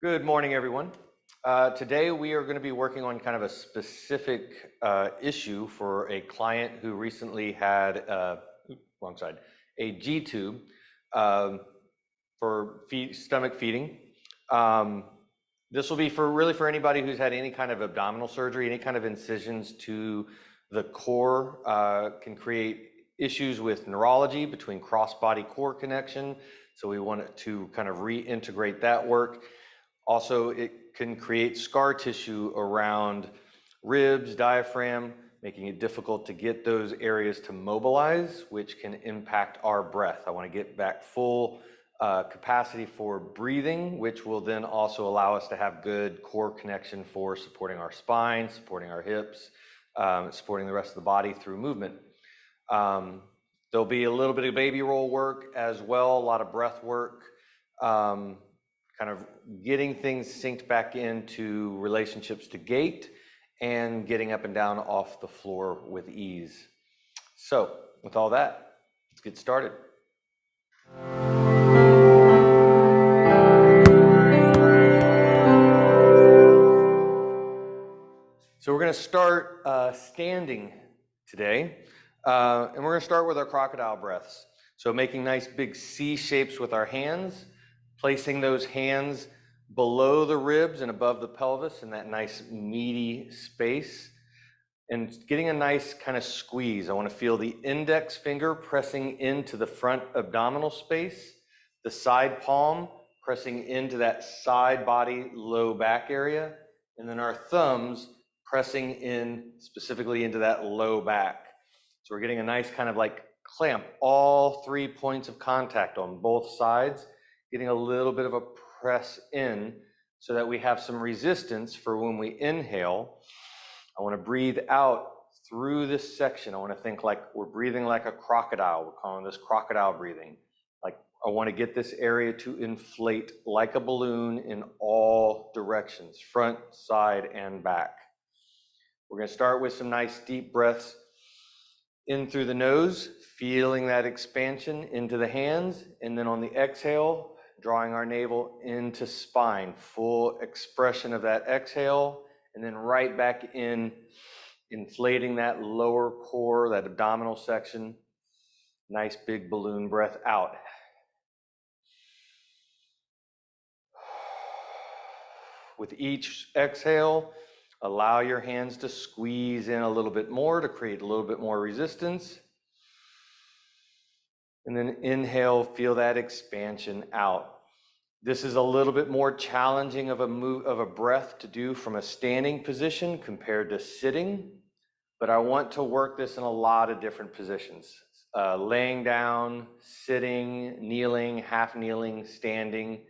Good morning, everyone. Today we are going to be working on kind of a specific issue for a client who recently had, wrong side, a G-tube for stomach feeding. This will be really for anybody who's had any kind of abdominal surgery, any kind of incisions to the core can create issues with neurology between cross-body core connection. So we want to kind of reintegrate that work. Also, it can create scar tissue around ribs, diaphragm, making it difficult to get those areas to mobilize, which can impact our breath. I want to get back full capacity for breathing, which will then also allow us to have good core connection for supporting our spine, supporting our hips, supporting the rest of the body through movement. There'll be a little bit of baby roll work as well, a lot of breath work. Kind of getting things synced back into relationships to gait and getting up and down off the floor with ease. So with all that, let's get started. So we're going to start standing today, and we're going to start with our crocodile breaths. So making nice big C shapes with our hands, placing those hands below the ribs and above the pelvis in that nice meaty space, and getting a nice kind of squeeze. I want to feel the index finger pressing into the front abdominal space, the side palm pressing into that side body low back area, and then our thumbs pressing in specifically into that low back. So we're getting a nice kind of like clamp, all 3 points of contact on both sides, getting a little bit of a press in so that we have some resistance for when we inhale. I want to breathe out through this section. I want to think like we're breathing like a crocodile. We're calling this crocodile breathing. Like I want to get this area to inflate like a balloon in all directions, front, side, and back. We're going to start with some nice deep breaths in through the nose, feeling that expansion into the hands, and then on the exhale, drawing our navel into spine, full expression of that exhale, and then right back in, inflating that lower core, that abdominal section. Nice big balloon breath out. With each exhale, allow your hands to squeeze in a little bit more to create a little bit more resistance. And then inhale, feel that expansion out. This is a little bit more challenging of a breath to do from a standing position compared to sitting, but I want to work this in a lot of different positions. Laying down, sitting, kneeling, half kneeling, standing.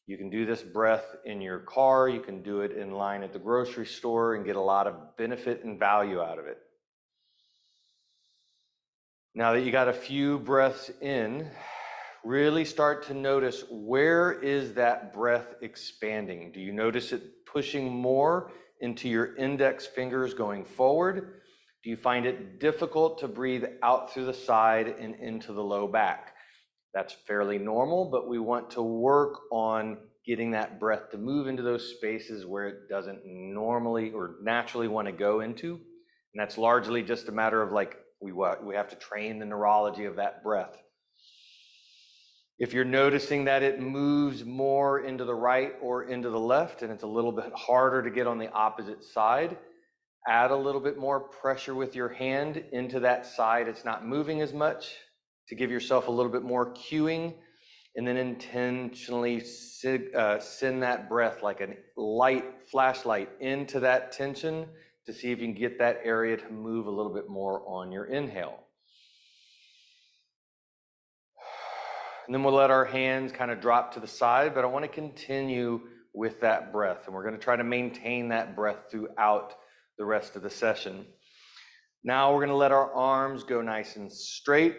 You can do this breath in your car, you can do it in line at the grocery store and get a lot of benefit and value out of it. Now that you got a few breaths in, really start to notice, where is that breath expanding? Do you notice it pushing more into your index fingers going forward? Do you find it difficult to breathe out through the side and into the low back? That's fairly normal, but we want to work on getting that breath to move into those spaces where it doesn't normally or naturally want to go into. And that's largely just a matter of like, we have to train the neurology of that breath. If you're noticing that it moves more into the right or into the left, and it's a little bit harder to get on the opposite side, add a little bit more pressure with your hand into that side. It's not moving as much to give yourself a little bit more cueing, and then intentionally send that breath like a light flashlight into that tension to see if you can get that area to move a little bit more on your inhale. And then we'll let our hands kind of drop to the side, but I want to continue with that breath. And we're going to try to maintain that breath throughout the rest of the session. Now we're going to let our arms go nice and straight.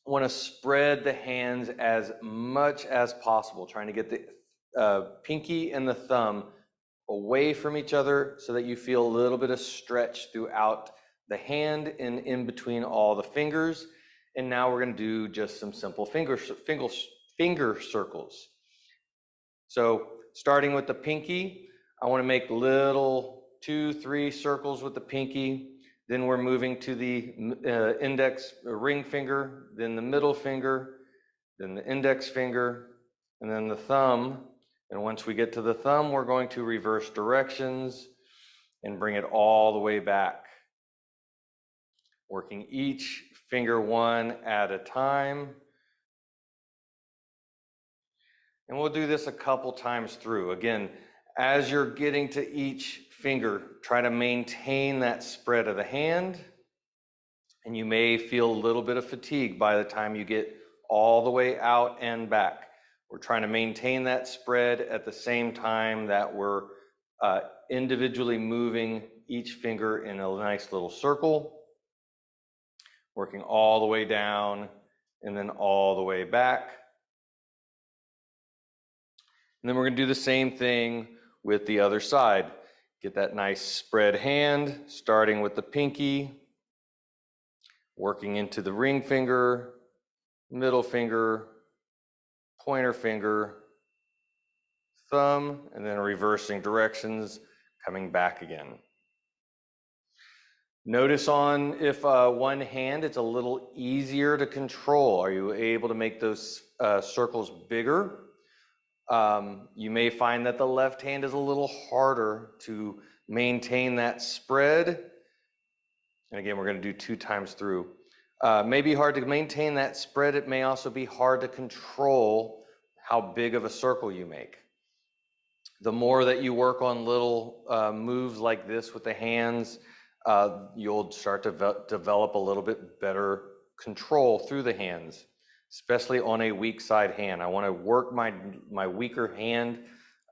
I want to spread the hands as much as possible, trying to get the pinky and the thumb away from each other so that you feel a little bit of stretch throughout the hand and in between all the fingers. And now we're going to do just some simple finger circles. So starting with the pinky, I want to make little 2, 3 circles with the pinky. Then we're moving to the index ring finger, then the middle finger, then the index finger, and then the thumb. And once we get to the thumb, we're going to reverse directions and bring it all the way back. Working each finger one at a time. And we'll do this a couple times through. Again, as you're getting to each finger, try to maintain that spread of the hand. And you may feel a little bit of fatigue by the time you get all the way out and back. We're trying to maintain that spread at the same time that we're individually moving each finger in a nice little circle, working all the way down and then all the way back. And then we're going to do the same thing with the other side. Get that nice spread hand, starting with the pinky, working into the ring finger, middle finger, pointer finger, thumb, and then reversing directions, coming back again. Notice on if one hand, it's a little easier to control. Are you able to make those circles bigger? You may find that the left hand is a little harder to maintain that spread. And again, we're going to do 2 times through. May be hard to maintain that spread. It may also be hard to control how big of a circle you make. The more that you work on little moves like this with the hands, you'll start to develop a little bit better control through the hands, especially on a weak side hand. I want to work my weaker hand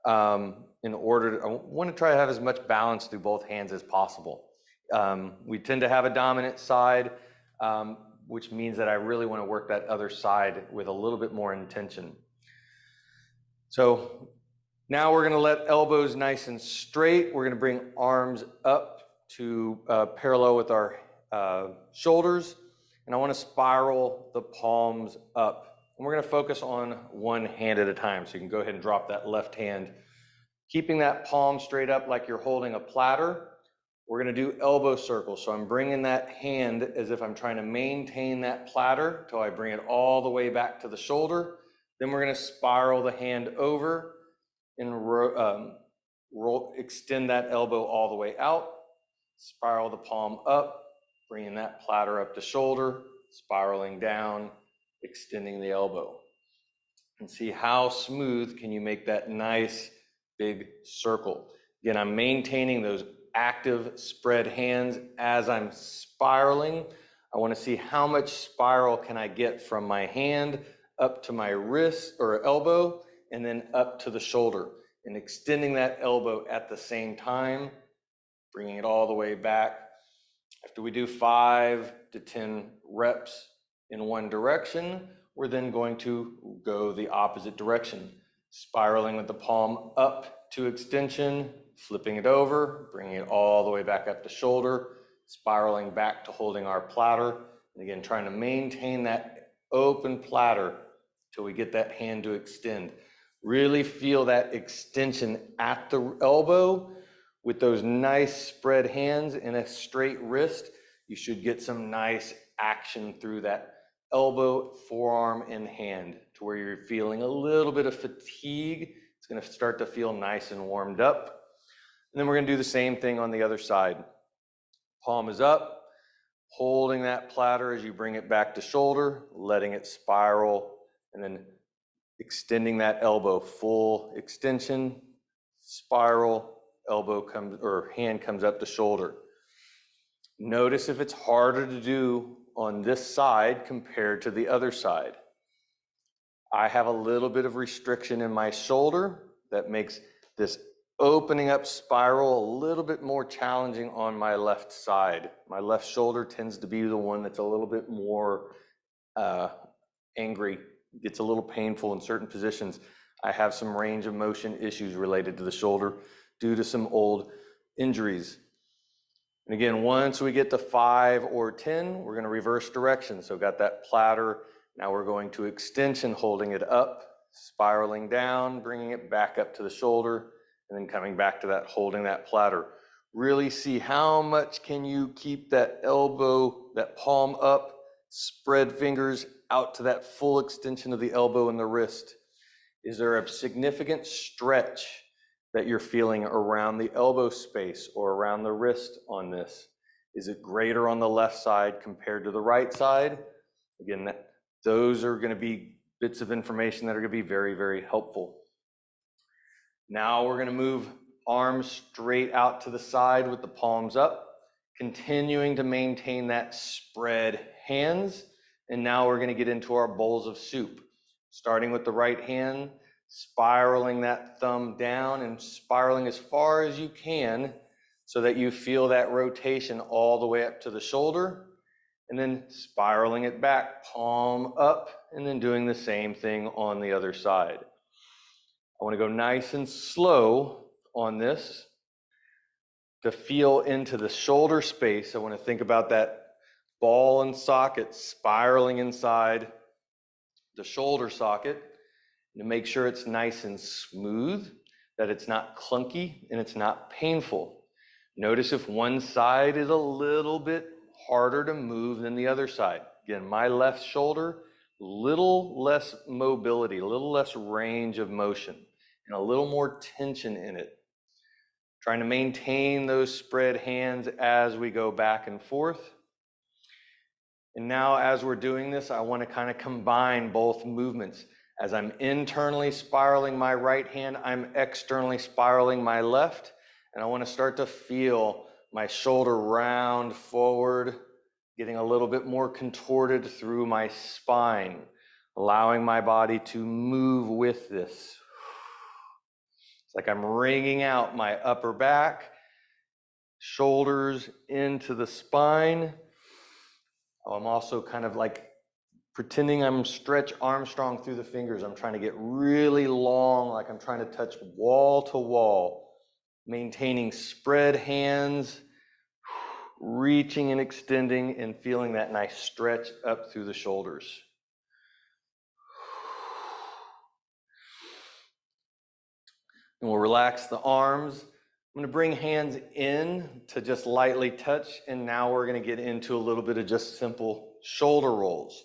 I want to try to have as much balance through both hands as possible. We tend to have a dominant side, which means that I really want to work that other side with a little bit more intention. So now we're going to let elbows nice and straight. We're going to bring arms up to parallel with our shoulders. And I want to spiral the palms up. And we're going to focus on one hand at a time. So you can go ahead and drop that left hand. Keeping that palm straight up like you're holding a platter. We're going to do elbow circles. So I'm bringing that hand as if I'm trying to maintain that platter till I bring it all the way back to the shoulder. Then we're going to spiral the hand over and extend that elbow all the way out. Spiral the palm up, bringing that platter up to shoulder, spiraling down, extending the elbow. And see how smooth can you make that nice big circle. Again, I'm maintaining those active spread hands as I'm spiraling. I want to see how much spiral can I get from my hand up to my wrist or elbow and then up to the shoulder, and extending that elbow at the same time, bringing it all the way back. After we do 5 to 10 reps in one direction, we're then going to go the opposite direction, spiraling with the palm up to extension, flipping it over, bringing it all the way back up to shoulder, spiraling back to holding our platter, and again, trying to maintain that open platter till we get that hand to extend. Really feel that extension at the elbow. With those nice spread hands and a straight wrist, you should get some nice action through that elbow, forearm, and hand to where you're feeling a little bit of fatigue. It's going to start to feel nice and warmed up. And then we're going to do the same thing on the other side. Palm is up, holding that platter as you bring it back to shoulder, letting it spiral, and then extending that elbow, full extension, spiral, elbow comes or hand comes up to shoulder. Notice if it's harder to do on this side compared to the other side. I have a little bit of restriction in my shoulder that makes this opening up spiral a little bit more challenging on my left side. My left shoulder tends to be the one that's a little bit more angry, gets a little painful in certain positions. I have some range of motion issues related to the shoulder due to some old injuries. And again, once we get to 5 or 10, we're going to reverse direction. So got that platter. Now we're going to extension, holding it up, spiraling down, bringing it back up to the shoulder, and then coming back to that, holding that platter. Really see how much can you keep that elbow, that palm up, spread fingers out to that full extension of the elbow and the wrist. Is there a significant stretch that you're feeling around the elbow space or around the wrist on this? Is it greater on the left side compared to the right side? Again, those are going to be bits of information that are going to be very, very helpful. Now we're going to move arms straight out to the side with the palms up, continuing to maintain that spread hands. And now we're going to get into our bowls of soup, starting with the right hand, spiraling that thumb down and spiraling as far as you can so that you feel that rotation all the way up to the shoulder, and then spiraling it back, palm up, and then doing the same thing on the other side. I want to go nice and slow on this to feel into the shoulder space. I want to think about that ball and socket spiraling inside the shoulder socket, and to make sure it's nice and smooth, that it's not clunky and it's not painful. Notice if one side is a little bit harder to move than the other side. Again, my left shoulder, little less mobility, a little less range of motion, and a little more tension in it. Trying to maintain those spread hands as we go back and forth. And now as we're doing this, I want to kind of combine both movements. As I'm internally spiraling my right hand, I'm externally spiraling my left. And I want to start to feel my shoulder round forward, getting a little bit more contorted through my spine, allowing my body to move with this. It's like I'm wringing out my upper back, shoulders into the spine. I'm also kind of like pretending I'm Stretch Armstrong through the fingers. I'm trying to get really long, like I'm trying to touch wall to wall. Maintaining spread hands, reaching and extending and feeling that nice stretch up through the shoulders. And we'll relax the arms. I'm going to bring hands in to just lightly touch, and now we're going to get into a little bit of just simple shoulder rolls.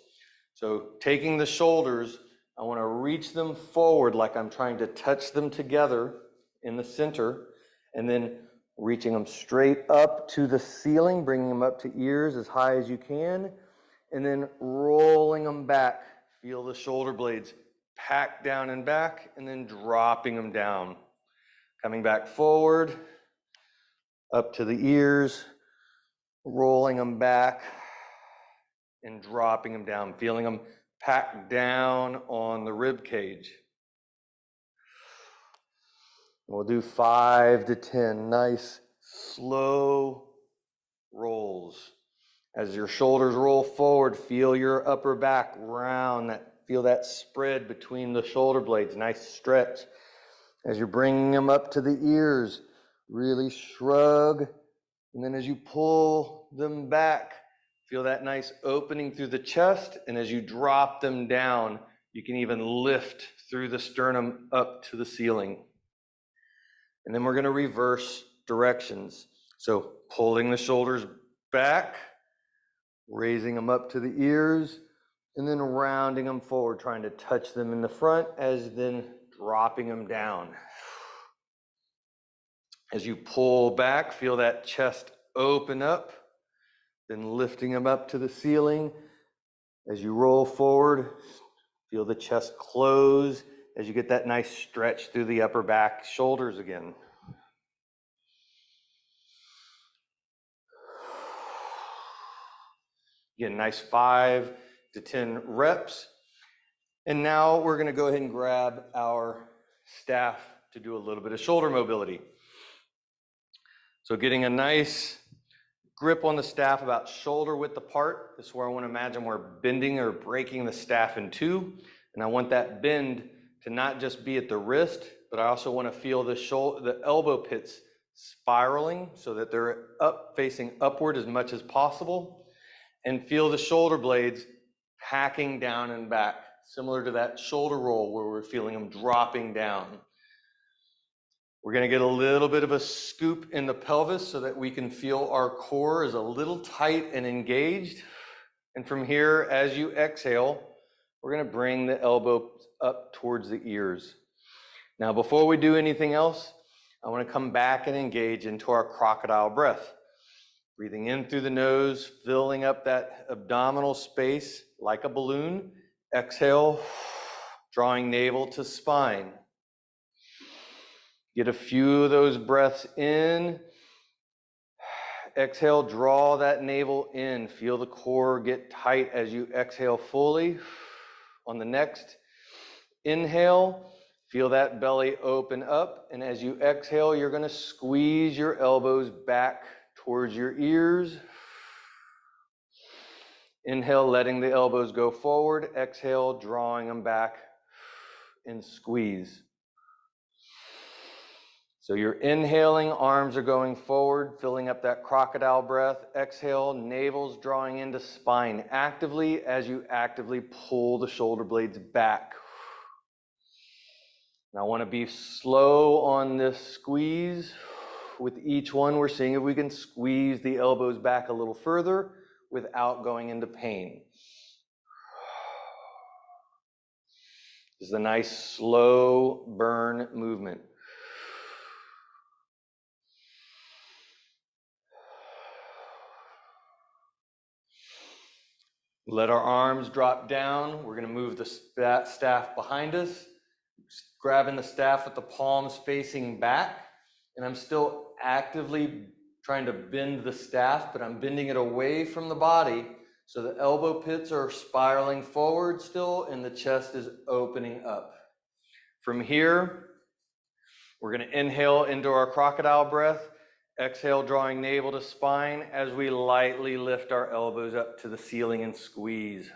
So taking the shoulders, I want to reach them forward like I'm trying to touch them together in the center, and then reaching them straight up to the ceiling, bringing them up to ears as high as you can, and then rolling them back. Feel the shoulder blades pack down and back, and then dropping them down. Coming back forward, up to the ears, rolling them back, and dropping them down, feeling them pack down on the rib cage. We'll do 5 to 10 nice, slow rolls. As your shoulders roll forward, feel your upper back round, feel that spread between the shoulder blades, nice stretch. As you're bringing them up to the ears, really shrug. And then as you pull them back, feel that nice opening through the chest. And as you drop them down, you can even lift through the sternum up to the ceiling. And then we're going to reverse directions. So pulling the shoulders back, raising them up to the ears, and then rounding them forward, trying to touch them in the front, as then dropping them down. As you pull back, feel that chest open up, then lifting them up to the ceiling. As you roll forward, feel the chest close as you get that nice stretch through the upper back, shoulders again. Again, nice 5 to 10 reps. And now we're going to go ahead and grab our staff to do a little bit of shoulder mobility. So getting a nice grip on the staff about shoulder width apart. This is where I want to imagine we're bending or breaking the staff in two. And I want that bend to not just be at the wrist, but I also want to feel the elbow pits spiraling so that they're up, facing upward as much as possible, and feel the shoulder blades packing down and back, similar to that shoulder roll where we're feeling them dropping down. We're going to get a little bit of a scoop in the pelvis so that we can feel our core is a little tight and engaged. And from here, as you exhale, we're going to bring the elbow up towards the ears. Now, before we do anything else, I want to come back and engage into our crocodile breath. Breathing in through the nose, filling up that abdominal space like a balloon. Exhale, drawing navel to spine. Get a few of those breaths in. Exhale, draw that navel in. Feel the core get tight as you exhale fully. On the next inhale, feel that belly open up. And as you exhale, you're going to squeeze your elbows back towards your ears. Inhale, letting the elbows go forward. Exhale, drawing them back and squeeze. So you're inhaling, arms are going forward, filling up that crocodile breath. Exhale, navel's drawing into spine actively as you actively pull the shoulder blades back. Now I want to be slow on this squeeze. With each one, we're seeing if we can squeeze the elbows back a little further without going into pain. This is a nice slow burn movement. Let our arms drop down. We're going to move the staff behind us, grabbing the staff with the palms facing back. And I'm still actively trying to bend the staff, but I'm bending it away from the body. So the elbow pits are spiraling forward still, and the chest is opening up. From here, we're going to inhale into our crocodile breath. Exhale, drawing navel to spine as we lightly lift our elbows up to the ceiling and squeeze.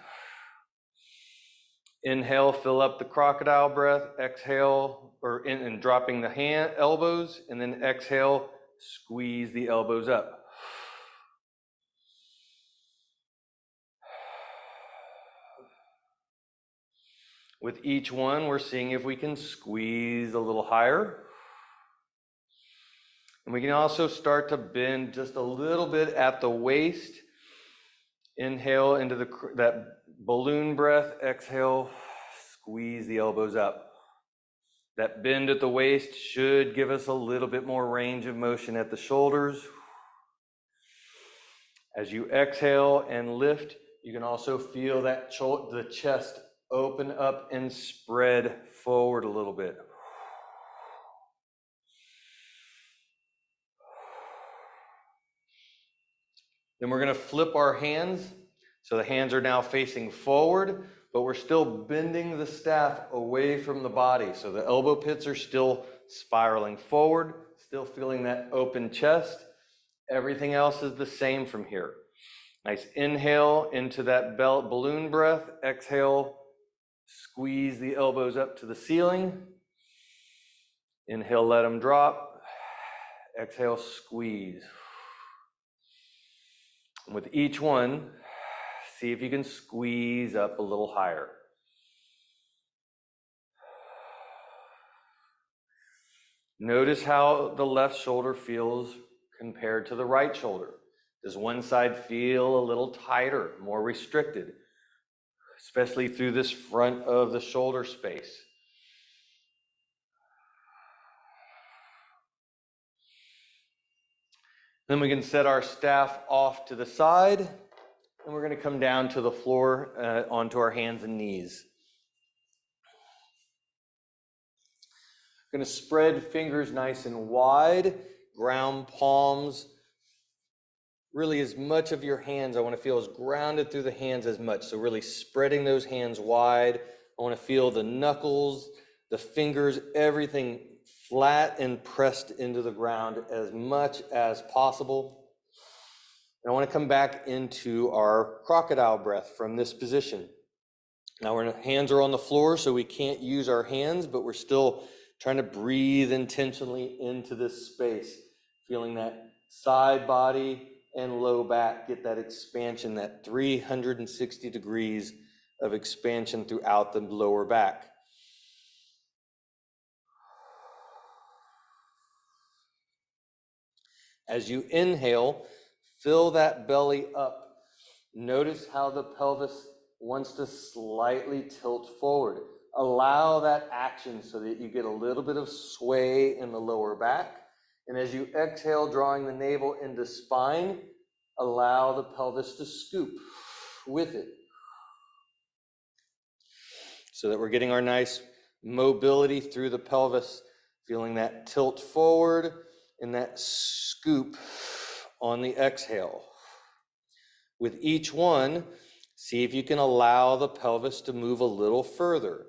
Inhale, fill up the crocodile breath. Exhale, and dropping the elbows, and then exhale, squeeze the elbows up. With each one, we're seeing if we can squeeze a little higher. And we can also start to bend just a little bit at the waist. Inhale into that balloon breath. Exhale, squeeze the elbows up. That bend at the waist should give us a little bit more range of motion at the shoulders. As you exhale and lift, you can also feel that the chest open up and spread forward a little bit. Then we're going to flip our hands. So the hands are now facing forward, but we're still bending the staff away from the body. So the elbow pits are still spiraling forward, still feeling that open chest. Everything else is the same from here. Nice inhale into that balloon breath. Exhale, squeeze the elbows up to the ceiling. Inhale, let them drop. Exhale, squeeze. And with each one, see if you can squeeze up a little higher. Notice how the left shoulder feels compared to the right shoulder. Does one side feel a little tighter, more restricted, especially through this front of the shoulder space? Then we can set our staff off to the side, and we're going to come down to the floor onto our hands and knees. Going to spread fingers nice and wide, ground palms. Really as much of your hands, I want to feel as grounded through the hands as much. So really spreading those hands wide. I want to feel the knuckles, the fingers, everything flat and pressed into the ground as much as possible. And I want to come back into our crocodile breath from this position. Now our hands are on the floor, so we can't use our hands, but we're still trying to breathe intentionally into this space, feeling that side body and low back get that expansion, that 360 degrees of expansion throughout the lower back. As you inhale, fill that belly up. Notice how the pelvis wants to slightly tilt forward. Allow that action so that you get a little bit of sway in the lower back. And as you exhale, drawing the navel into spine, allow the pelvis to scoop with it. So that we're getting our nice mobility through the pelvis, feeling that tilt forward and that scoop on the exhale. With each one, see if you can allow the pelvis to move a little further.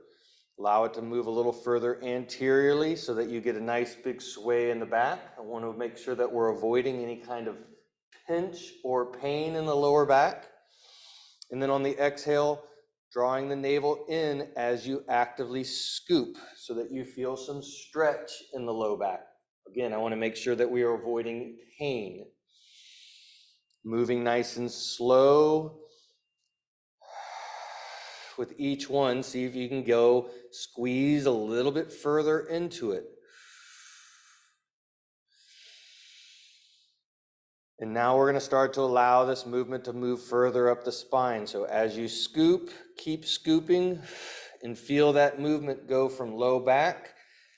Allow it to move a little further anteriorly so that you get a nice big sway in the back. I want to make sure that we're avoiding any kind of pinch or pain in the lower back. And then on the exhale, drawing the navel in as you actively scoop so that you feel some stretch in the low back. Again, I want to make sure that we are avoiding pain. Moving nice and slow. With each one, see if you can go squeeze a little bit further into it. And now we're going to start to allow this movement to move further up the spine. So as you scoop, keep scooping and feel that movement go from low back,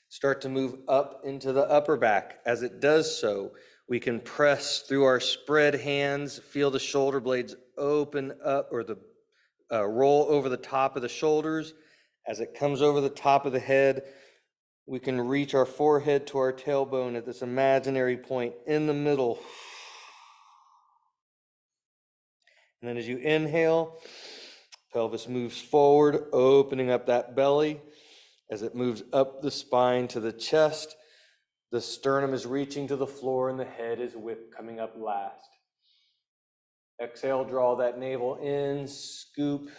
start to move up into the upper back. As it does so, we can press through our spread hands, feel the shoulder blades open up or the roll over the top of the shoulders. As it comes over the top of the head, we can reach our forehead to our tailbone at this imaginary point in the middle. And then as you inhale, pelvis moves forward, opening up that belly. As it moves up the spine to the chest, the sternum is reaching to the floor and the head is coming up last. Exhale, draw that navel in, scoop.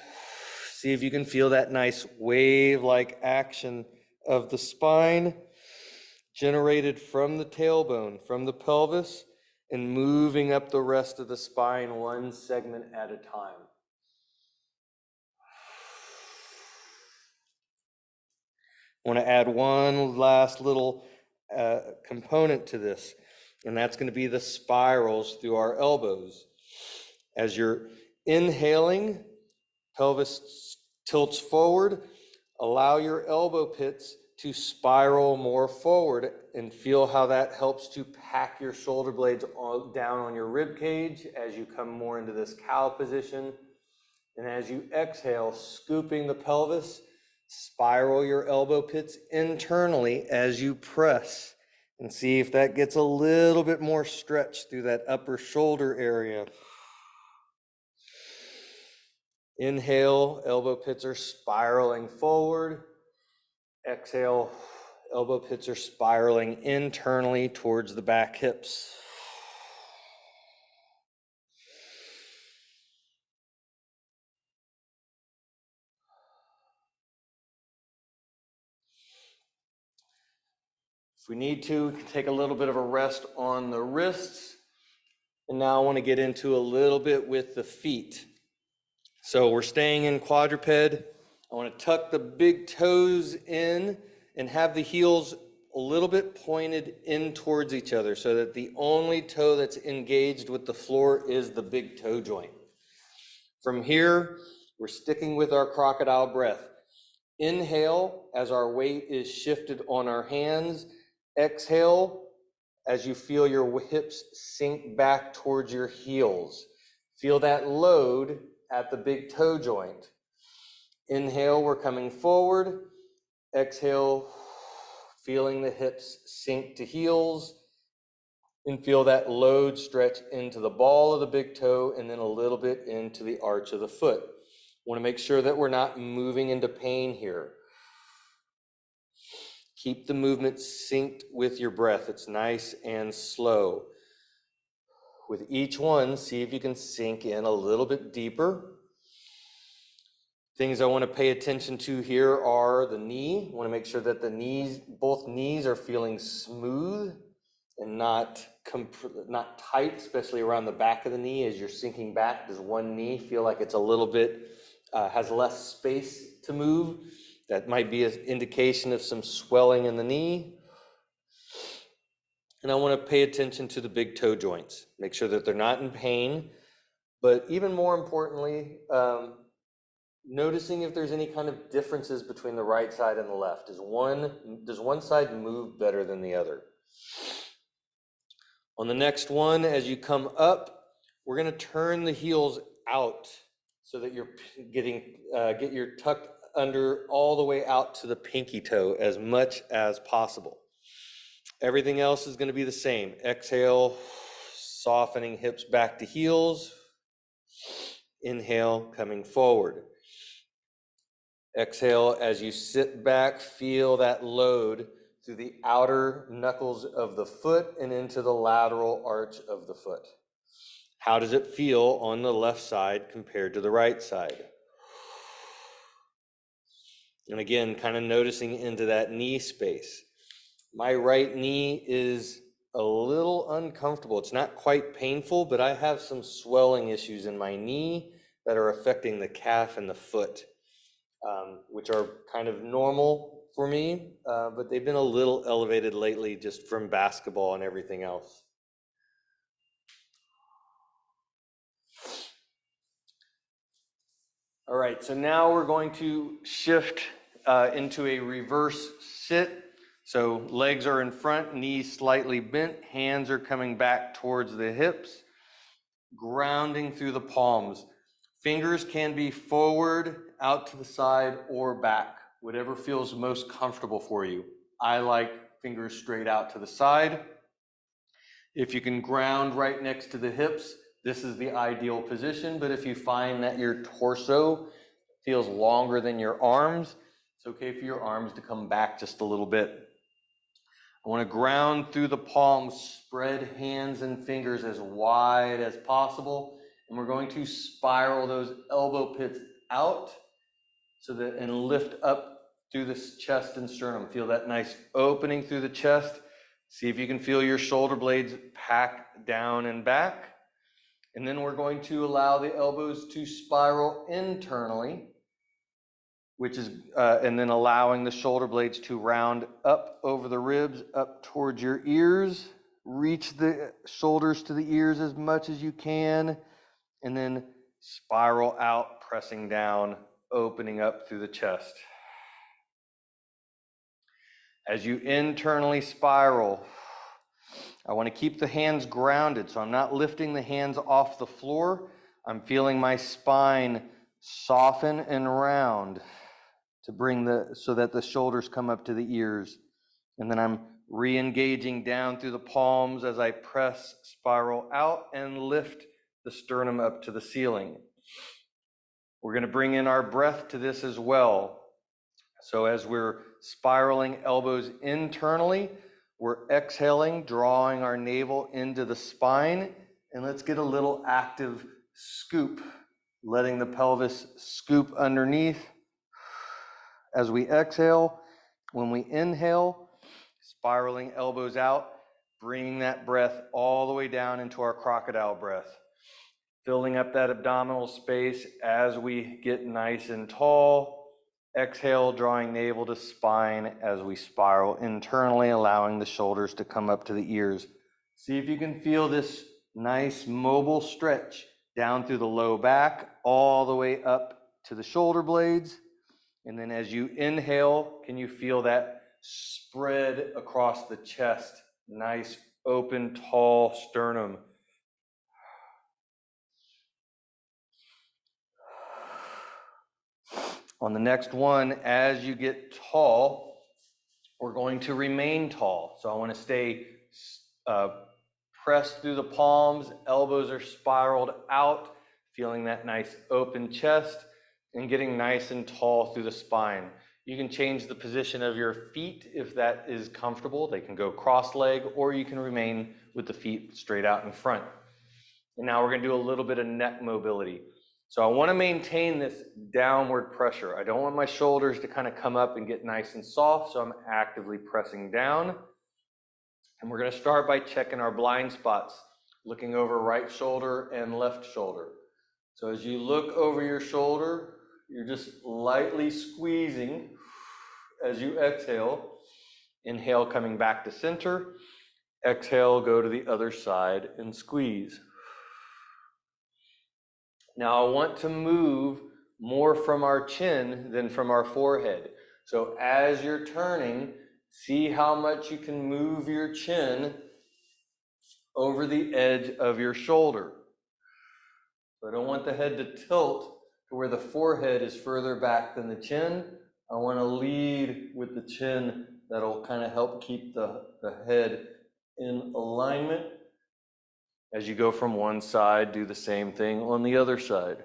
See if you can feel that nice wave-like action of the spine generated from the tailbone, from the pelvis, and moving up the rest of the spine one segment at a time. I want to add one last little component to this, and that's going to be the spirals through our elbows. As you're inhaling, pelvis tilts forward, allow your elbow pits to spiral more forward and feel how that helps to pack your shoulder blades down on your rib cage as you come more into this cow position. And as you exhale, scooping the pelvis, spiral your elbow pits internally as you press and see if that gets a little bit more stretch through that upper shoulder area. Inhale, elbow pits are spiraling forward. Exhale, elbow pits are spiraling internally towards the back hips. If we need to, we can take a little bit of a rest on the wrists. And now I want to get into a little bit with the feet. So we're staying in quadruped. I want to tuck the big toes in and have the heels a little bit pointed in towards each other so that the only toe that's engaged with the floor is the big toe joint. From here, we're sticking with our crocodile breath. Inhale as our weight is shifted on our hands. Exhale as you feel your hips sink back towards your heels. Feel that load at the big toe joint. Inhale, we're coming forward. Exhale, feeling the hips sink to heels. And feel that load stretch into the ball of the big toe and then a little bit into the arch of the foot. Want to make sure that we're not moving into pain here. Keep the movement synced with your breath. It's nice and slow. With each one, see if you can sink in a little bit deeper. Things I want to pay attention to here are the knee. I want to make sure that both knees are feeling smooth and not tight, especially around the back of the knee as you're sinking back. Does one knee feel like it's a little bit has less space to move. That might be an indication of some swelling in the knee. And I want to pay attention to the big toe joints. Make sure that they're not in pain. But even more importantly, noticing if there's any kind of differences between the right side and the left. Does one side move better than the other? On the next one, as you come up, we're going to turn the heels out so that you're get your tucked under all the way out to the pinky toe as much as possible. Everything else is going to be the same. Exhale, softening hips back to heels. Inhale, coming forward. Exhale, as you sit back, feel that load through the outer knuckles of the foot and into the lateral arch of the foot. How does it feel on the left side compared to the right side? And again, kind of noticing into that knee space. My right knee is a little uncomfortable. It's not quite painful, but I have some swelling issues in my knee that are affecting the calf and the foot, which are kind of normal for me, but they've been a little elevated lately just from basketball and everything else. All right, so now we're going to shift into a reverse sit. So legs are in front, knees slightly bent, hands are coming back towards the hips, grounding through the palms. Fingers can be forward, out to the side, or back, whatever feels most comfortable for you. I like fingers straight out to the side. If you can ground right next to the hips, this is the ideal position, but if you find that your torso feels longer than your arms, it's okay for your arms to come back just a little bit. I want to ground through the palms, spread hands and fingers as wide as possible, and we're going to spiral those elbow pits out and lift up through this chest and sternum. Feel that nice opening through the chest. See if you can feel your shoulder blades pack down and back. And then we're going to allow the elbows to spiral internally, and then allowing the shoulder blades to round up over the ribs, up towards your ears. Reach the shoulders to the ears as much as you can, and then spiral out, pressing down, opening up through the chest. As you internally spiral, I want to keep the hands grounded, so I'm not lifting the hands off the floor. I'm feeling my spine soften and round so that the shoulders come up to the ears. And then I'm re-engaging down through the palms as I press, spiral out, and lift the sternum up to the ceiling. We're going to bring in our breath to this as well. So as we're spiraling elbows internally, we're exhaling, drawing our navel into the spine, and let's get a little active scoop, letting the pelvis scoop underneath. As we exhale, when we inhale, spiraling elbows out, bringing that breath all the way down into our crocodile breath, filling up that abdominal space as we get nice and tall. Exhale, drawing navel to spine as we spiral internally, allowing the shoulders to come up to the ears. See if you can feel this nice mobile stretch down through the low back, all the way up to the shoulder blades. And then as you inhale, can you feel that spread across the chest? Nice, open, tall sternum. On the next one, as you get tall, we're going to remain tall. So I want to stay pressed through the palms, elbows are spiraled out, feeling that nice open chest, and getting nice and tall through the spine. You can change the position of your feet if that is comfortable. They can go cross-leg, or you can remain with the feet straight out in front. And now we're going to do a little bit of neck mobility. So I want to maintain this downward pressure. I don't want my shoulders to kind of come up and get nice and soft, so I'm actively pressing down. And we're going to start by checking our blind spots, looking over right shoulder and left shoulder. So as you look over your shoulder, You're just lightly squeezing as you exhale. Inhale, coming back to center. Exhale, go to the other side and squeeze. Now I want to move more from our chin than from our forehead. So as you're turning, see how much you can move your chin over the edge of your shoulder. So I don't want the head to tilt to where the forehead is further back than the chin. I want to lead with the chin. That'll kind of help keep the head in alignment. As you go from one side, do the same thing on the other side.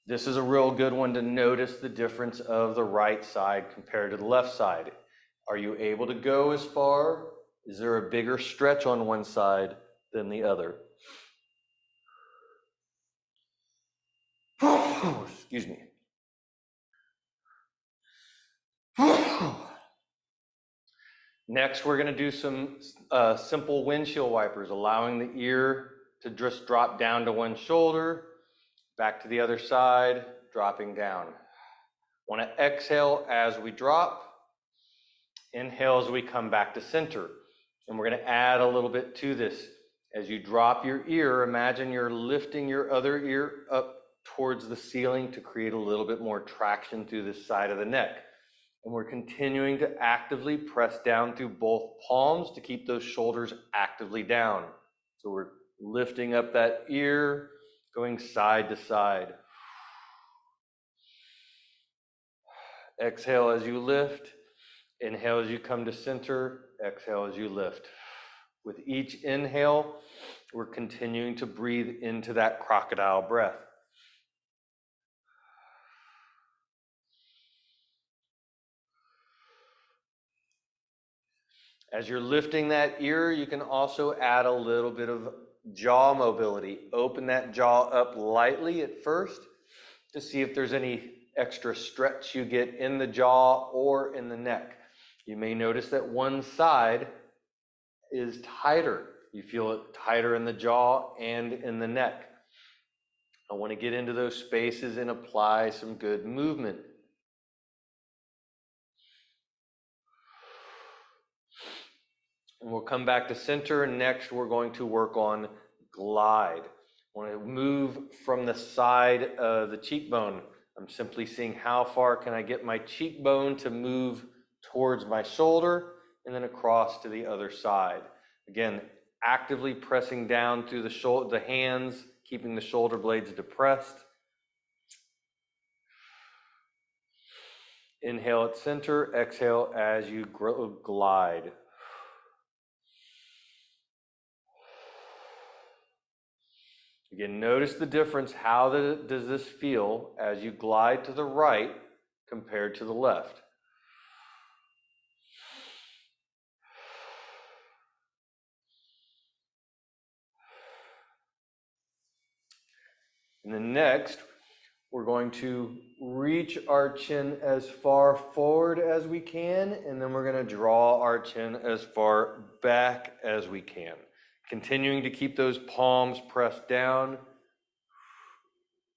This is a real good one to notice the difference of the right side compared to the left side. Are you able to go as far? Is there a bigger stretch on one side than the other? Excuse me. Next, we're going to do some simple windshield wipers, allowing the ear to just drop down to one shoulder, back to the other side, dropping down. Want to exhale as we drop. Inhale as we come back to center. And we're going to add a little bit to this. As you drop your ear, imagine you're lifting your other ear up towards the ceiling to create a little bit more traction through this side of the neck. And we're continuing to actively press down through both palms to keep those shoulders actively down. So we're lifting up that ear, going side to side. Exhale as you lift. Inhale as you come to center. Exhale as you lift. With each inhale, we're continuing to breathe into that crocodile breath. As you're lifting that ear, you can also add a little bit of jaw mobility. Open that jaw up lightly at first to see if there's any extra stretch you get in the jaw or in the neck. You may notice that one side is tighter. You feel it tighter in the jaw and in the neck. I want to get into those spaces and apply some good movement. And we'll come back to center, and next we're going to work on glide. I want to move from the side of the cheekbone. I'm simply seeing how far can I get my cheekbone to move towards my shoulder and then across to the other side. Again, actively pressing down through the hands, keeping the shoulder blades depressed. Inhale at center, exhale as you glide. Again, notice the difference. How does this feel as you glide to the right compared to the left? And then next, we're going to reach our chin as far forward as we can, and then we're going to draw our chin as far back as we can. Continuing to keep those palms pressed down.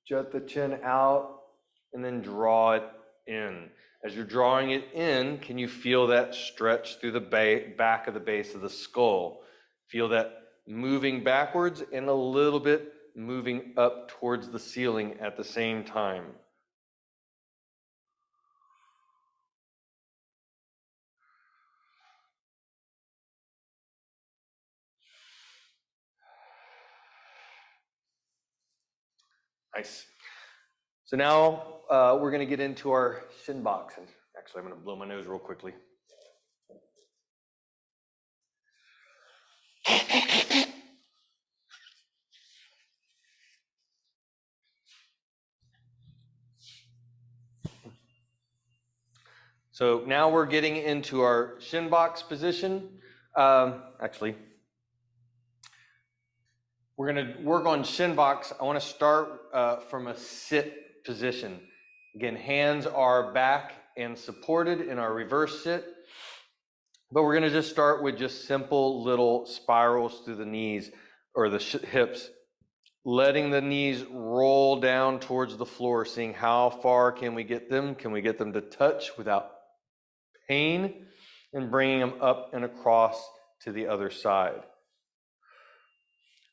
Jut the chin out, and then draw it in. As you're drawing it in, can you feel that stretch through the back of the base of the skull? Feel that moving backwards and a little bit moving up towards the ceiling at the same time. Nice. So now we're going to get into our shin box. And actually, I'm going to blow my nose real quickly. So now we're getting into our shin box position. Actually, we're going to work on shin box. I want to start from a sit position. Again, hands are back and supported in our reverse sit. But we're going to just start with just simple little spirals through the knees or the hips. letting the knees roll down towards the floor, seeing how far can we get them? Can we get them to touch without pain? And bringing them up and across to the other side.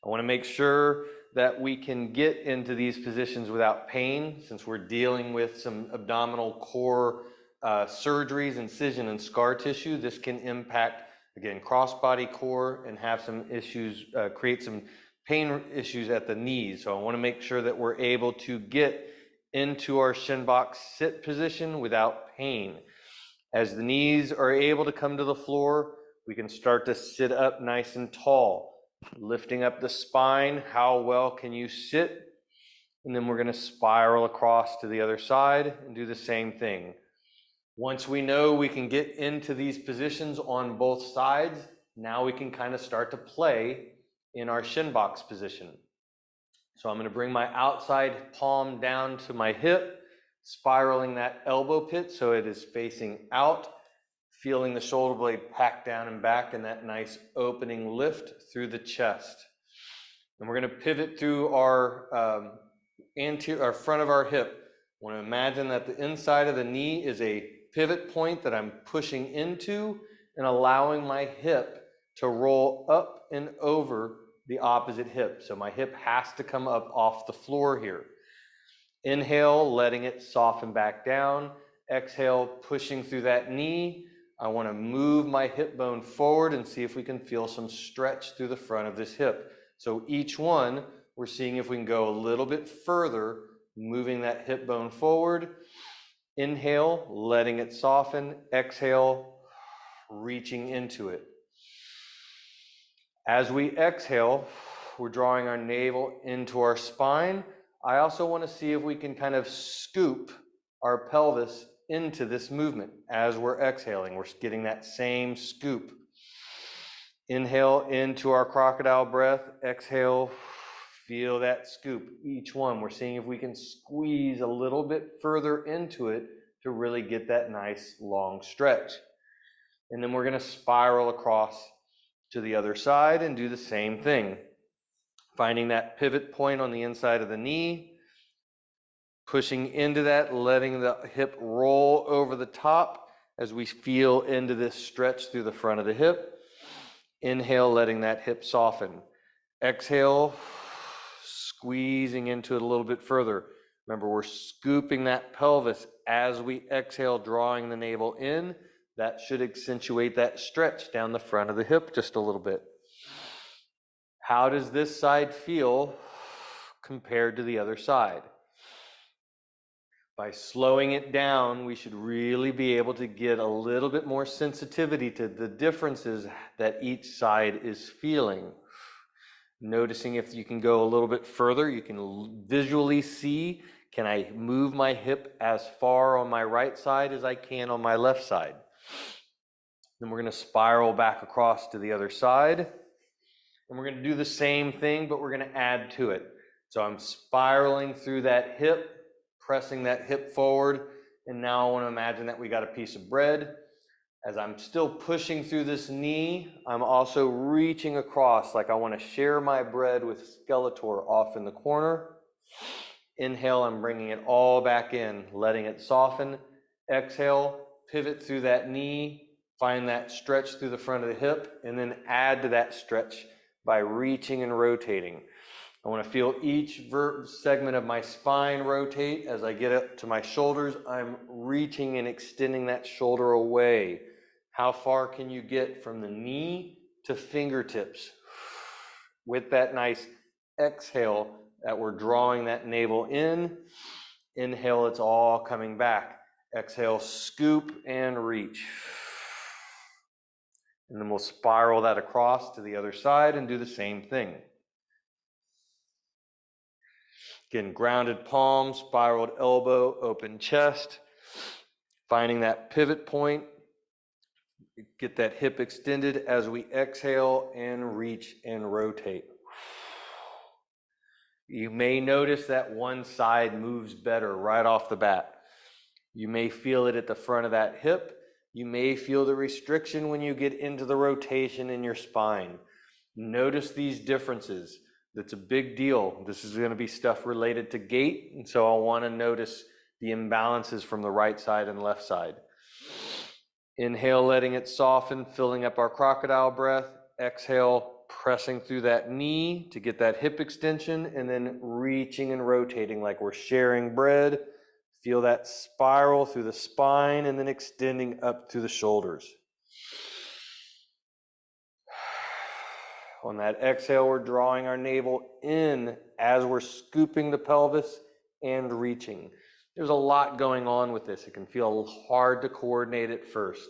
I want to make sure that we can get into these positions without pain, since we're dealing with some abdominal core surgeries, incision, and scar tissue. This can impact, again, crossbody core and have some issues, create some pain issues at the knees. So I want to make sure that we're able to get into our shin box sit position without pain. As the knees are able to come to the floor, we can start to sit up nice and tall. Lifting up the spine, how well can you sit? And then we're going to spiral across to the other side and do the same thing. Once we know we can get into these positions on both sides, now we can kind of start to play in our shin box position. So I'm going to bring my outside palm down to my hip, spiraling that elbow pit so it is facing out, feeling the shoulder blade pack down and back and that nice opening lift through the chest. And we're going to pivot through our front of our hip. I want to imagine that the inside of the knee is a pivot point that I'm pushing into and allowing my hip to roll up and over the opposite hip. So my hip has to come up off the floor here. Inhale, letting it soften back down. Exhale, pushing through that knee. I want to move my hip bone forward and see if we can feel some stretch through the front of this hip. So each one, we're seeing if we can go a little bit further, moving that hip bone forward. Inhale, letting it soften. Exhale, reaching into it. As we exhale, we're drawing our navel into our spine. I also want to see if we can kind of scoop our pelvis into this movement as we're exhaling. We're getting that same scoop. Inhale into our crocodile breath. Exhale, feel that scoop. Each one, we're seeing if we can squeeze a little bit further into it to really get that nice long stretch. And then we're going to spiral across to the other side and do the same thing. Finding that pivot point on the inside of the knee, pushing into that, letting the hip roll over the top as we feel into this stretch through the front of the hip. Inhale, letting that hip soften. Exhale, squeezing into it a little bit further. Remember, we're scooping that pelvis as we exhale, drawing the navel in. That should accentuate that stretch down the front of the hip just a little bit. How does this side feel compared to the other side? By slowing it down, we should really be able to get a little bit more sensitivity to the differences that each side is feeling. Noticing if you can go a little bit further, you can visually see, can I move my hip as far on my right side as I can on my left side? Then we're going to spiral back across to the other side. And we're going to do the same thing, but we're going to add to it. So I'm spiraling through that hip, pressing that hip forward, and now I want to imagine that we got a piece of bread. As I'm still pushing through this knee, I'm also reaching across like I want to share my bread with Skeletor off in the corner. Inhale, I'm bringing it all back in, letting it soften. Exhale, pivot through that knee, find that stretch through the front of the hip, and then add to that stretch by reaching and rotating. I want to feel each segment of my spine rotate. As I get up to my shoulders, I'm reaching and extending that shoulder away. How far can you get from the knee to fingertips? With that nice exhale that we're drawing that navel in. Inhale, it's all coming back. Exhale, scoop and reach. And then we'll spiral that across to the other side and do the same thing. Again, grounded palm, spiraled elbow, open chest. Finding that pivot point. Get that hip extended as we exhale and reach and rotate. You may notice that one side moves better right off the bat. You may feel it at the front of that hip. You may feel the restriction when you get into the rotation in your spine. Notice these differences. That's a big deal. This is going to be stuff related to gait, and so I want to notice the imbalances from the right side and left side. Inhale, letting it soften, filling up our crocodile breath. Exhale, pressing through that knee to get that hip extension, and then reaching and rotating like we're sharing bread. Feel that spiral through the spine and then extending up through the shoulders. On that exhale, we're drawing our navel in as we're scooping the pelvis and reaching. There's a lot going on with this. It can feel hard to coordinate at first,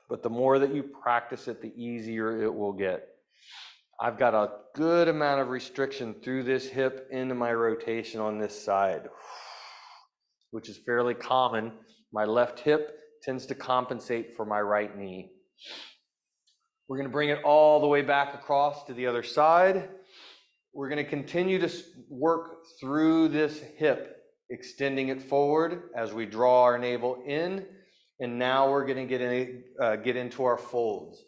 but the more that you practice it, the easier it will get. I've got a good amount of restriction through this hip into my rotation on this side, which is fairly common. My left hip tends to compensate for my right knee. We're going to bring it all the way back across to the other side. We're going to continue to work through this hip, extending it forward as we draw our navel in. And now we're going to get into our folds.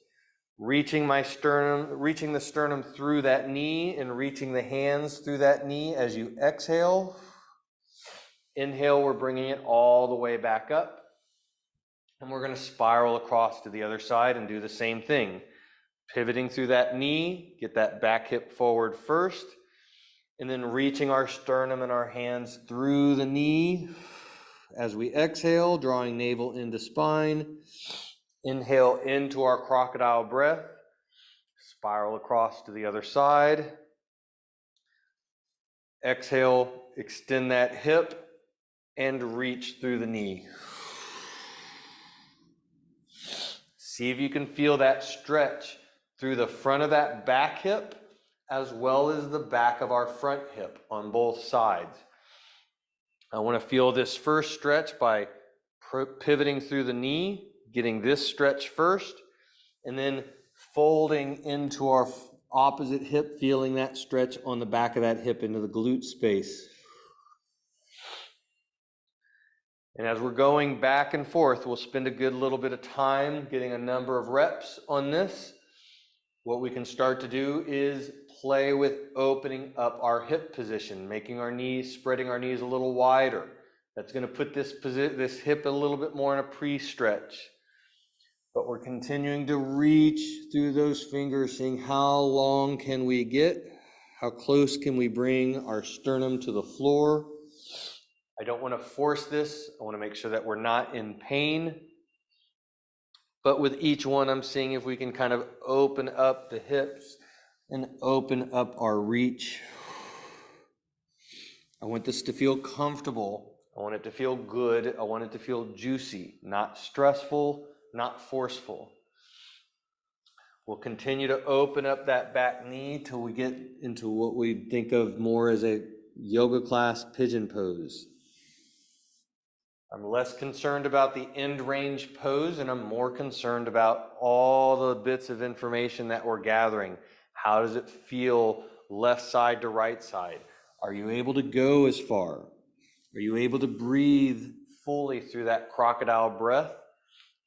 Reaching the sternum through that knee and reaching the hands through that knee as you exhale. Inhale, we're bringing it all the way back up. And we're going to spiral across to the other side and do the same thing. Pivoting through that knee, get that back hip forward first, and then reaching our sternum and our hands through the knee. As we exhale, drawing navel into spine. Inhale into our crocodile breath. Spiral across to the other side. Exhale, extend that hip and reach through the knee. See if you can feel that stretch through the front of that back hip as well as the back of our front hip on both sides. I want to feel this first stretch by pivoting through the knee, getting this stretch first, and then folding into our opposite hip, feeling that stretch on the back of that hip into the glute space. And as we're going back and forth, we'll spend a good little bit of time getting a number of reps on this. What we can start to do is play with opening up our hip position, making our knees, spreading our knees a little wider. That's going to put this hip a little bit more in a pre-stretch. But we're continuing to reach through those fingers, seeing how long can we get, how close can we bring our sternum to the floor. I don't want to force this. I want to make sure that we're not in pain. But with each one, I'm seeing if we can kind of open up the hips and open up our reach. I want this to feel comfortable. I want it to feel good. I want it to feel juicy, not stressful, not forceful. We'll continue to open up that back knee till we get into what we think of more as a yoga class pigeon pose. I'm less concerned about the end range pose, and I'm more concerned about all the bits of information that we're gathering. How does it feel left side to right side? Are you able to go as far? Are you able to breathe fully through that crocodile breath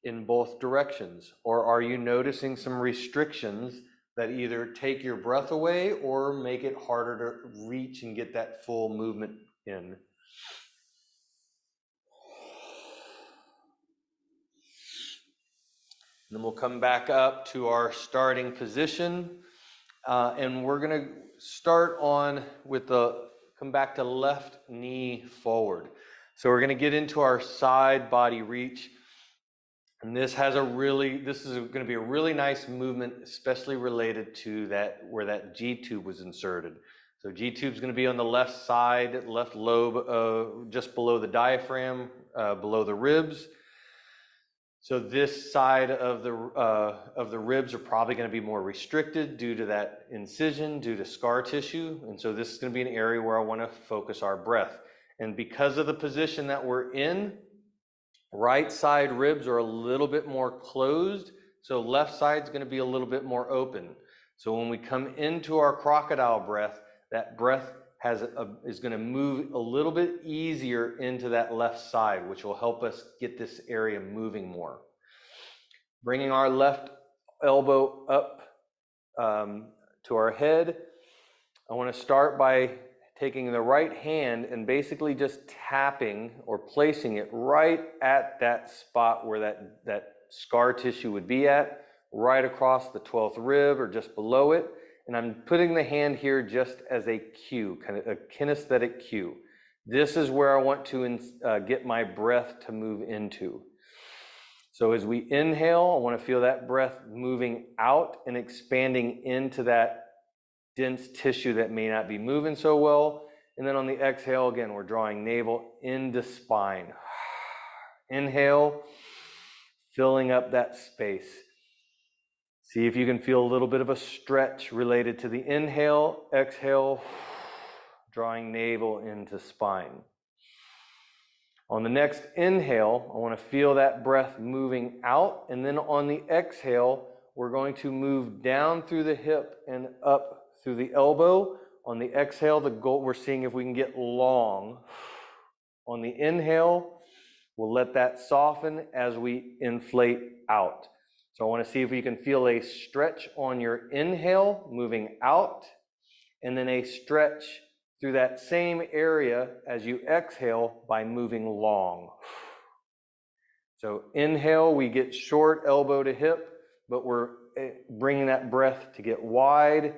in both directions? Or are you noticing some restrictions that either take your breath away or make it harder to reach and get that full movement in? Then we'll come back up to our starting position, and we're going to start on with come back to left knee forward. So we're going to get into our side body reach, and this is going to be a really nice movement, especially related to where that G-tube was inserted. So G-tube is going to be on the left side, left lobe, just below the diaphragm, below the ribs. So this side of the ribs are probably going to be more restricted due to that incision, due to scar tissue. And so this is going to be an area where I want to focus our breath. And because of the position that we're in, right side ribs are a little bit more closed. So left side is going to be a little bit more open. So when we come into our crocodile breath, that breath is going to move a little bit easier into that left side, which will help us get this area moving more. Bringing our left elbow up to our head, I want to start by taking the right hand and basically just tapping or placing it right at that spot where that scar tissue would be at, right across the 12th rib or just below it. And I'm putting the hand here just as a cue, kind of a kinesthetic cue. This is where I want to get my breath to move into. So as we inhale, I want to feel that breath moving out and expanding into that dense tissue that may not be moving so well. And then on the exhale, again, we're drawing navel into spine. Inhale, filling up that space. See if you can feel a little bit of a stretch related to the inhale, exhale, drawing navel into spine. On the next inhale, I want to feel that breath moving out, and then on the exhale, we're going to move down through the hip and up through the elbow. On the exhale, the goal, we're seeing if we can get long. On the inhale, we'll let that soften as we inflate out. So I want to see if you can feel a stretch on your inhale, moving out, and then a stretch through that same area as you exhale by moving long. So inhale, we get short, elbow to hip, but we're bringing that breath to get wide.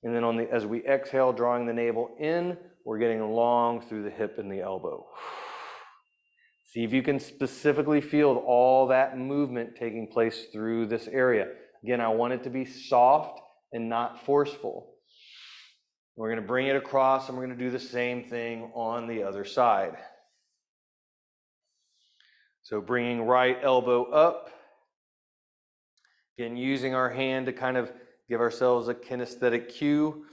And then as we exhale, drawing the navel in, we're getting long through the hip and the elbow. See if you can specifically feel all that movement taking place through this area. Again, I want it to be soft and not forceful. We're going to bring it across, and we're going to do the same thing on the other side. So bringing right elbow up. Again, using our hand to kind of give ourselves a kinesthetic cue.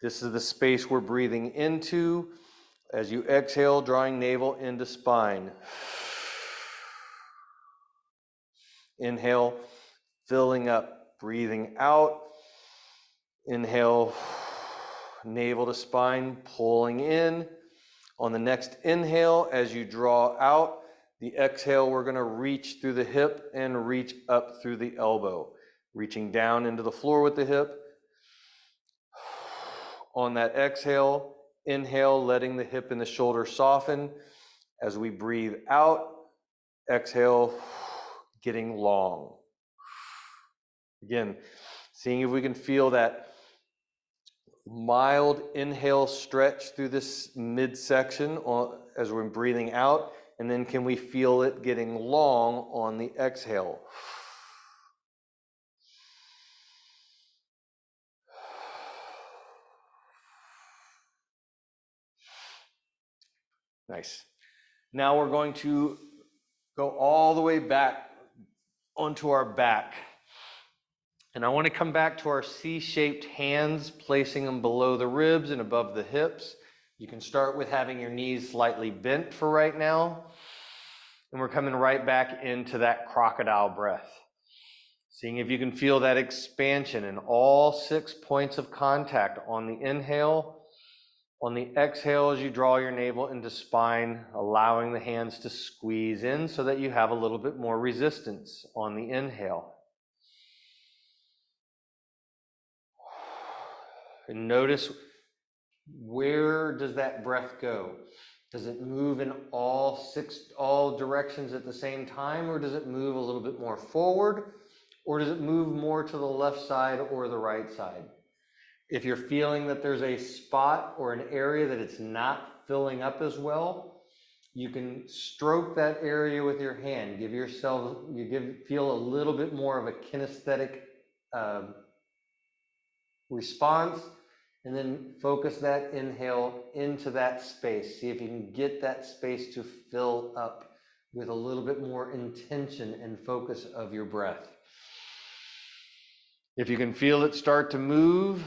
This is the space we're breathing into. As you exhale, drawing navel into spine. Inhale, filling up, breathing out. Inhale, navel to spine, pulling in. On the next inhale, as you draw out, the exhale, we're going to reach through the hip and reach up through the elbow. Reaching down into the floor with the hip. On that exhale, inhale, letting the hip and the shoulder soften. As we breathe out, exhale, getting long. Again, seeing if we can feel that mild inhale stretch through this midsection as we're breathing out, and then can we feel it getting long on the exhale? Nice. Now we're going to go all the way back onto our back. And I want to come back to our C-shaped hands, placing them below the ribs and above the hips. You can start with having your knees slightly bent for right now. And we're coming right back into that crocodile breath. Seeing if you can feel that expansion in all 6 points of contact on the inhale. On the exhale, as you draw your navel into spine, allowing the hands to squeeze in so that you have a little bit more resistance on the inhale. And notice, where does that breath go? Does it move in all directions at the same time, or does it move a little bit more forward, or does it move more to the left side or the right side? If you're feeling that there's a spot or an area that it's not filling up as well, you can stroke that area with your hand. Feel a little bit more of a kinesthetic response, and then focus that inhale into that space. See if you can get that space to fill up with a little bit more intention and focus of your breath. If you can feel it start to move,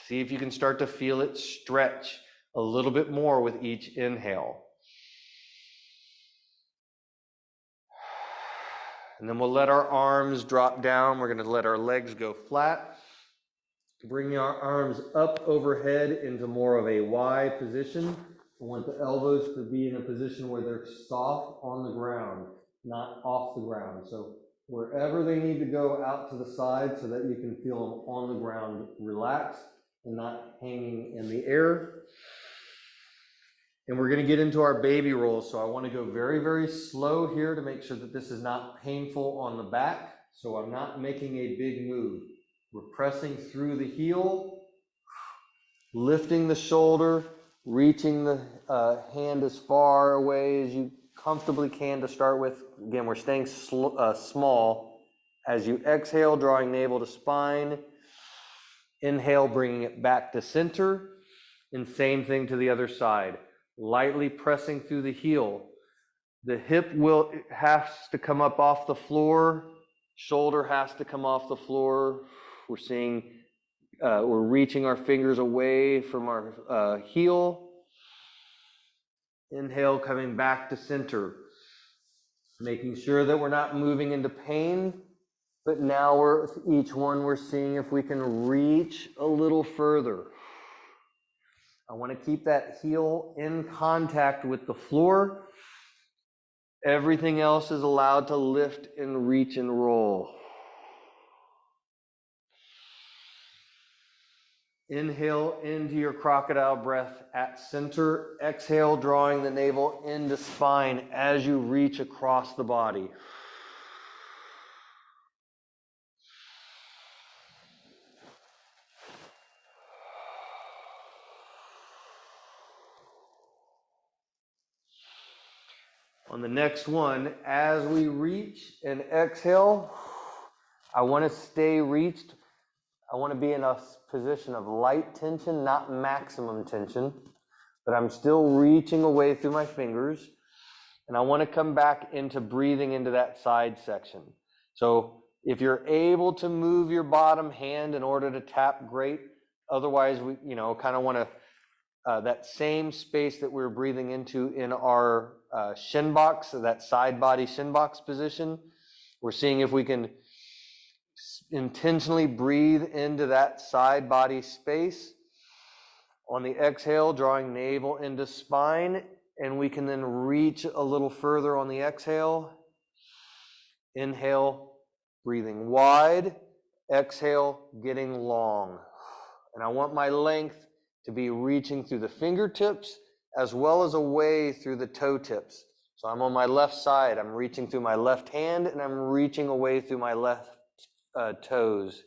see if you can start to feel it stretch a little bit more with each inhale. And then we'll let our arms drop down. We're going to let our legs go flat. Bring our arms up overhead into more of a Y position. I want the elbows to be in a position where they're soft on the ground, not off the ground. So wherever they need to go out to the side so that you can feel them on the ground relaxed, and not hanging in the air. And we're going to get into our baby rolls. So I want to go very, very slow here to make sure that this is not painful on the back. So I'm not making a big move. We're pressing through the heel, lifting the shoulder, reaching the hand as far away as you comfortably can to start with. Again, we're staying small. As you exhale, drawing navel to spine. Inhale, bringing it back to center. And same thing to the other side. Lightly pressing through the heel. The hip has to come up off the floor. Shoulder has to come off the floor. We're reaching our fingers away from our heel. Inhale, coming back to center. Making sure that we're not moving into pain, but now we're seeing if we can reach a little further. I want to keep that heel in contact with the floor. Everything else is allowed to lift and reach and roll. Inhale into your crocodile breath at center. Exhale, drawing the navel into spine as you reach across the body. On the next one, as we reach and exhale, I want to stay reached. I want to be in a position of light tension, not maximum tension, but I'm still reaching away through my fingers. And I want to come back into breathing into that side section. So if you're able to move your bottom hand in order to tap, great. Otherwise, we kind of want to that same space that we're breathing into in our shin box, so that side body shin box position. We're seeing if we can intentionally breathe into that side body space. On the exhale, drawing navel into spine, and we can then reach a little further on the exhale. Inhale, breathing wide. Exhale, getting long. And I want my length to be reaching through the fingertips as well as away through the toe tips. So I'm on my left side. I'm reaching through my left hand, and I'm reaching away through my left toes.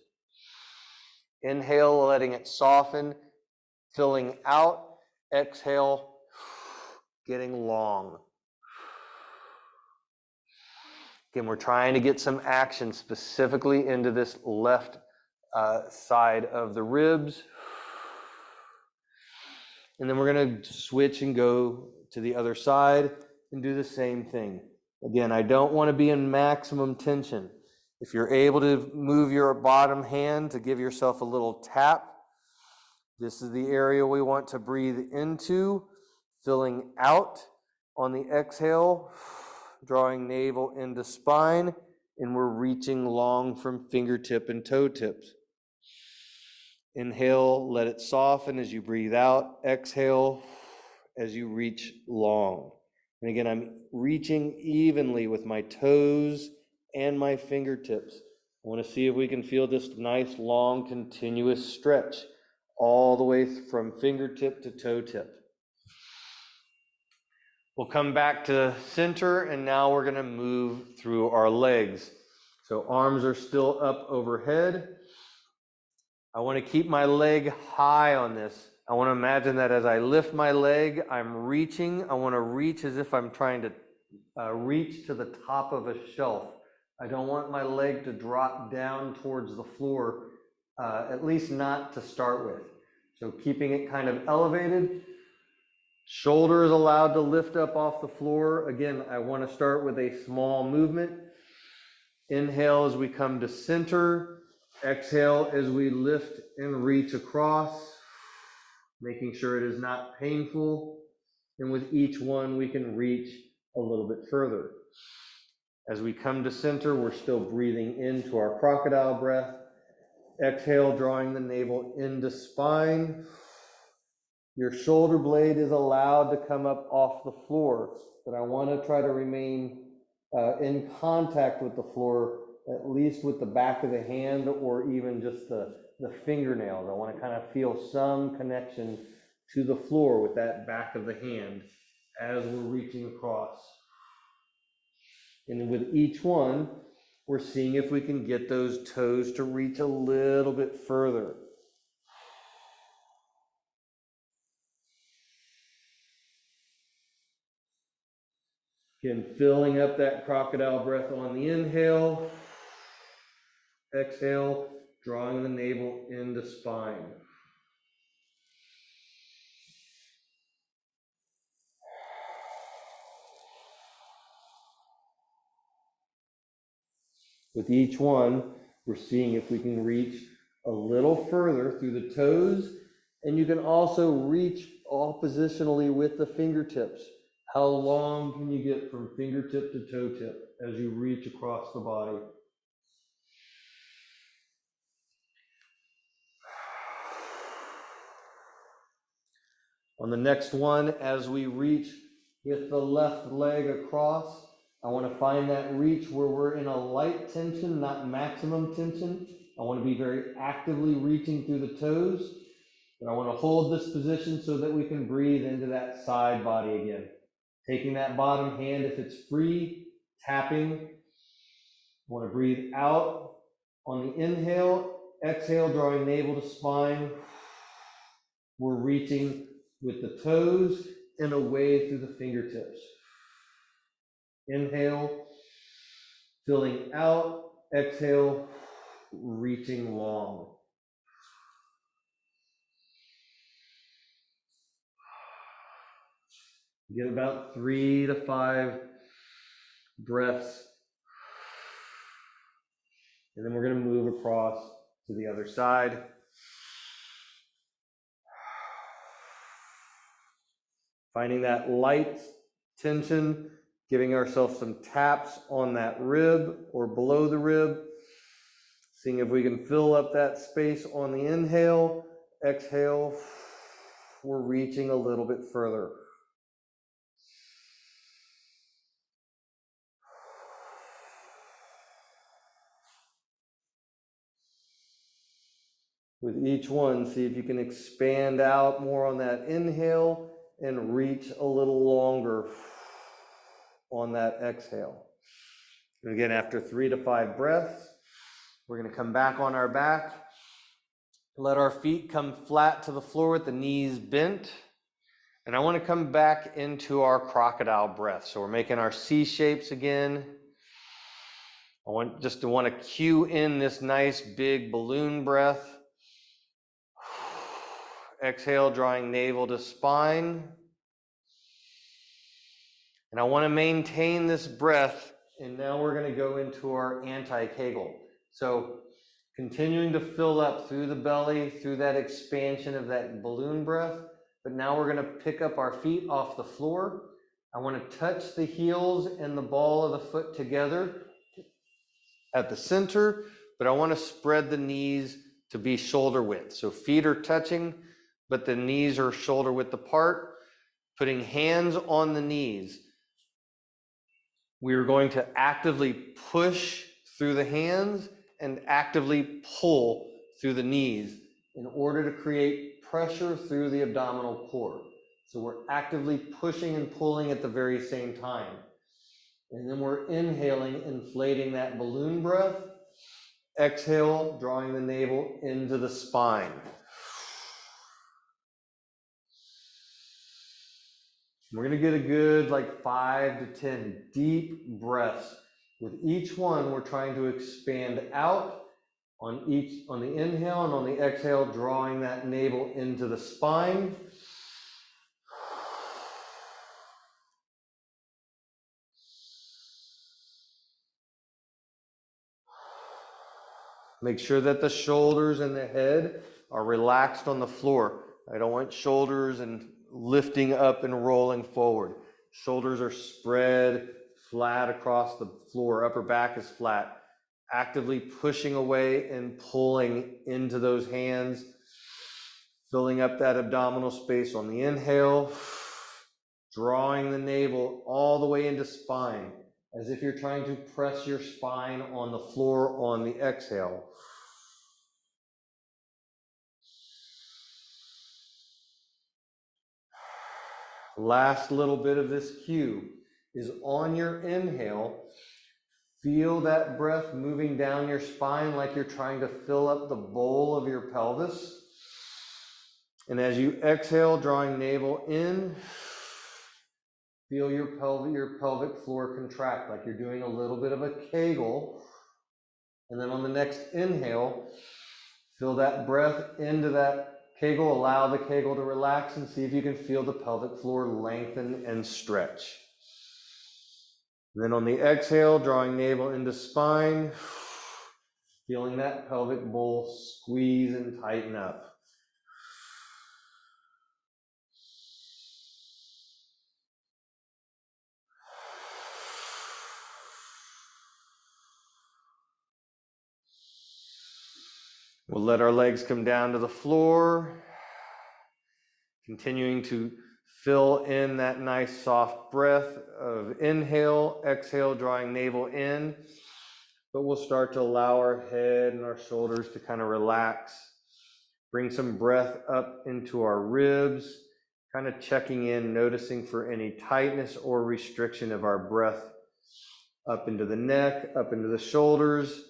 Inhale, letting it soften, filling out. Exhale, getting long. Again, we're trying to get some action specifically into this left side of the ribs. And then we're going to switch and go to the other side and do the same thing. Again, I don't want to be in maximum tension. If you're able to move your bottom hand to give yourself a little tap, this is the area we want to breathe into, filling out on the exhale, drawing navel into spine, and we're reaching long from fingertip and toe tips. Inhale, let it soften as you breathe out. Exhale as you reach long. And again, I'm reaching evenly with my toes and my fingertips. I want to see if we can feel this nice, long, continuous stretch all the way from fingertip to toe tip. We'll come back to center, and now we're going to move through our legs. So arms are still up overhead. I want to keep my leg high on this. I want to imagine that as I lift my leg, I'm reaching. I want to reach as if I'm trying to reach to the top of a shelf. I don't want my leg to drop down towards the floor, at least not to start with. So keeping it kind of elevated. Shoulder is allowed to lift up off the floor. Again, I want to start with a small movement. Inhale as we come to center. Exhale as we lift and reach across, making sure it is not painful. And with each one, we can reach a little bit further. As we come to center, we're still breathing into our crocodile breath. Exhale, drawing the navel into spine. Your shoulder blade is allowed to come up off the floor, but I want to try to remain in contact with the floor at least with the back of the hand or even just the fingernails. I want to kind of feel some connection to the floor with that back of the hand as we're reaching across. And with each one, we're seeing if we can get those toes to reach a little bit further. Again, filling up that crocodile breath on the inhale. Exhale, drawing the navel into spine. With each one, we're seeing if we can reach a little further through the toes, and you can also reach oppositionally with the fingertips. How long can you get from fingertip to toe tip as you reach across the body? On the next one, as we reach with the left leg across, I want to find that reach where we're in a light tension, not maximum tension. I want to be very actively reaching through the toes. And I want to hold this position so that we can breathe into that side body again. Taking that bottom hand, if it's free, tapping. I want to breathe out on the inhale, exhale, drawing navel to spine. We're reaching with the toes and away through the fingertips. Inhale, filling out, exhale, reaching long. Get about 3 to 5 breaths. And then we're going to move across to the other side. Finding that light tension, giving ourselves some taps on that rib or below the rib. Seeing if we can fill up that space on the inhale, exhale, we're reaching a little bit further. With each one, see if you can expand out more on that inhale and reach a little longer on that exhale. And again, after 3 to 5 breaths, we're going to come back on our back. Let our feet come flat to the floor with the knees bent. And I want to come back into our crocodile breath. So we're making our C shapes again. I want to cue in this nice big balloon breath. Exhale, drawing navel to spine. And I want to maintain this breath. And now we're going to go into our anti-Kegel. So continuing to fill up through the belly, through that expansion of that balloon breath. But now we're going to pick up our feet off the floor. I want to touch the heels and the ball of the foot together at the center, but I want to spread the knees to be shoulder width. So feet are touching, but the knees are shoulder width apart. Putting hands on the knees. We are going to actively push through the hands and actively pull through the knees in order to create pressure through the abdominal cord. So we're actively pushing and pulling at the very same time. And then we're inhaling, inflating that balloon breath. Exhale, drawing the navel into the spine. We're going to get a good 5 to 10 deep breaths. With each one, we're trying to expand out on the inhale, and on the exhale, drawing that navel into the spine. Make sure that the shoulders and the head are relaxed on the floor. I don't want shoulders and lifting up and rolling forward. Shoulders are spread flat across the floor. Upper back is flat. Actively pushing away and pulling into those hands. Filling up that abdominal space on the inhale. Drawing the navel all the way into spine. as if you're trying to press your spine on the floor on the exhale. Last little bit of this cue is on your inhale. Feel that breath moving down your spine like you're trying to fill up the bowl of your pelvis. And as you exhale, drawing navel in, feel your pelvic floor contract like you're doing a little bit of a Kegel. And then on the next inhale, feel that breath into that Kegel, allow the Kegel to relax and see if you can feel the pelvic floor lengthen and stretch. And then on the exhale, drawing navel into spine, feeling that pelvic bowl squeeze and tighten up. We'll let our legs come down to the floor, continuing to fill in that nice soft breath of inhale, exhale, drawing navel in. But we'll start to allow our head and our shoulders to kind of relax. Bring some breath up into our ribs, kind of checking in, noticing for any tightness or restriction of our breath up into the neck, up into the shoulders.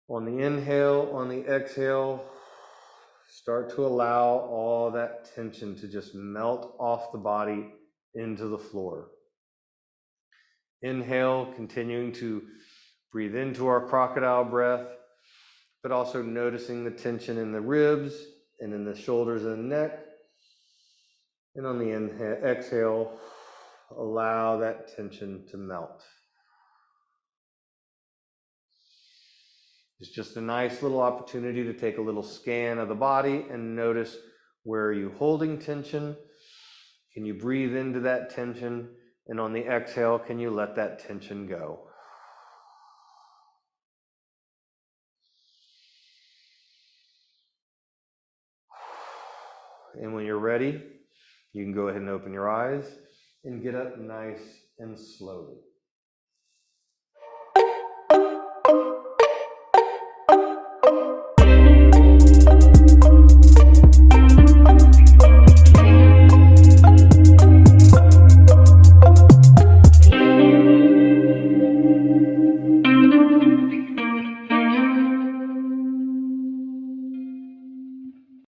On the inhale, on the exhale, start to allow all that tension to just melt off the body into the floor. Inhale, continuing to breathe into our crocodile breath, but also noticing the tension in the ribs and in the shoulders and the neck. And on the exhale, allow that tension to melt. It's just a nice little opportunity to take a little scan of the body and notice, where are you holding tension? Can you breathe into that tension? And on the exhale, can you let that tension go? And when you're ready, you can go ahead and open your eyes and get up nice and slowly.